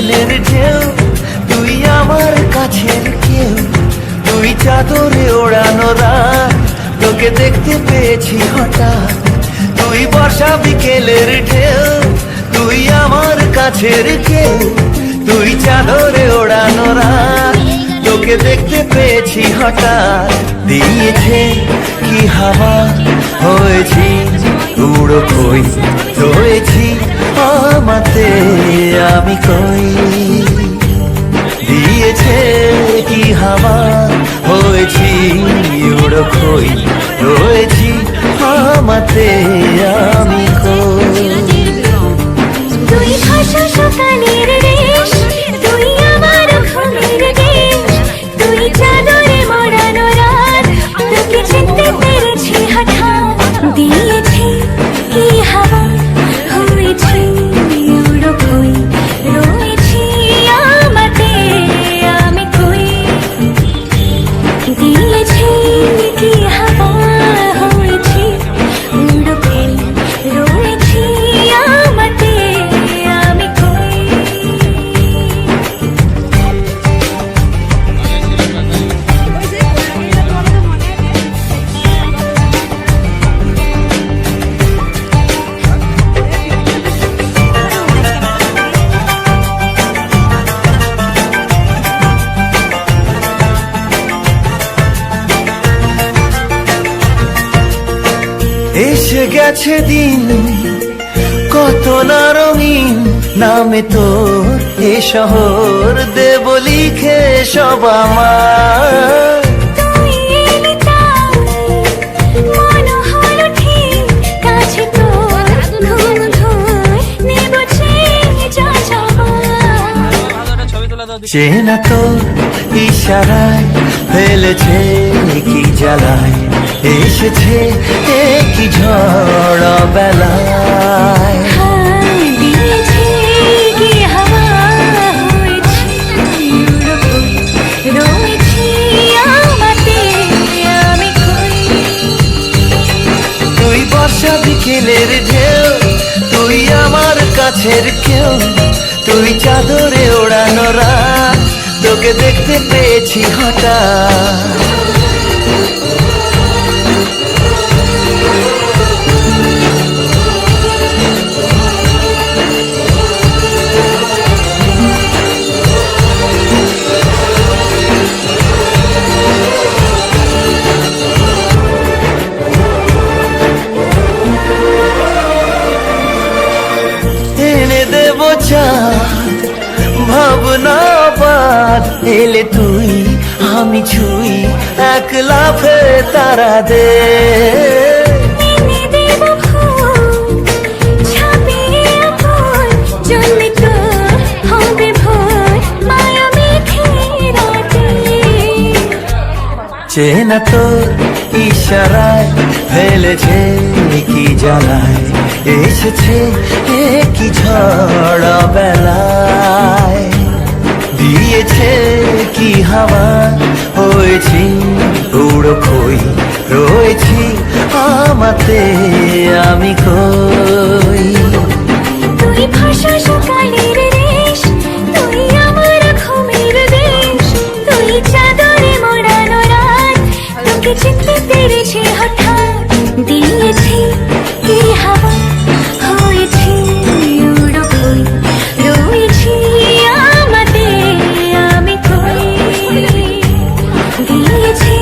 বিকেলের ঢেউ, তুই আমার কাছের কেউ, তুই চাদরে ওড়ানো রাত, তোকে দেখতে পেয়েছি হঠাৎ। তুই বর্ষা বিকেলের ঢেউ, তুই আমার কাছের কেউ, তুই চাদরে ওড়ানো রাত, তোকে দেখতে পেয়েছি হঠাৎ। দিয়েছে কি হাওয়া, হয়েছি উড়ো খই, রয়েছি আমাতে আমি কই। দিয়েছে কি হাওয়া, হয়েছি উড়ো খই, রয়েছি আমাতে আমি কই। তুই ভাষা সকালের রেশ, তুই আমার ঘুমের দেশ, তুই চাদরে মোড়ানো রাত, তোকে চিনতে পেরেছি হঠাৎ। দিয়েছি কি হাওয়া, হয়েছি উড়ো খই, রয়েছি আমাতে আমি কই। দিয়েছি কি হাওয়া, হয়েছি উড়ো খই, রয়েছি আমাতে আমি কই। এসে গেছে দিন কত না রঙিন, নামে তোর এ শহর দেব লিখে সব আমার। তুই এলি তাই মন হলো ঠিক, কাছে তোর ঘুম ধুই নেব যা যাবার। চেনা তোর ইশারায় ফেলেছে কি জ্বালায়, এসেছে কি ঝড় বেলায়। দিয়েছি কি হাওয়া, হয়েছি উড়ো খই, রয়েছি আমাতে আমি কই। তুই বর্ষা বিকেলের ঢেউ, তুই আমার কাছের কেউ, তুই চাদরে ওড়ানো রাত, তোকে দেখতে পেয়েছি হঠাৎ। এনে দেব চাঁদ ভাবনা বাদ, এলে তুই আমি ছুই এক লাফে তারা দে। এনে দেব ফুল, ছাপিয়ে ফুল, জ্বললে তোর হবে ভোর, মায়া মেঘে রাতে। চেনা তোর ইশারায় ফেলেছে কি জ্বালায়, এসেছে কি ঝড় বেলায়। দিয়েছে কি হাওয়া, হয়েছি উড়ো খই, রয়েছি আমাতে আমি কই। তুই ভাষা সকালের রেশ, তুই আমার ঘুমের দেশ, তুই চাদরে মোড়ানো রাত, তোকে চিনতে পেরেছি হঠাৎ। দিয়েছি কি হাওয়া, হয়েছি উড়ো খই, রয়েছি আমাতে আমি কই। দিয়েছি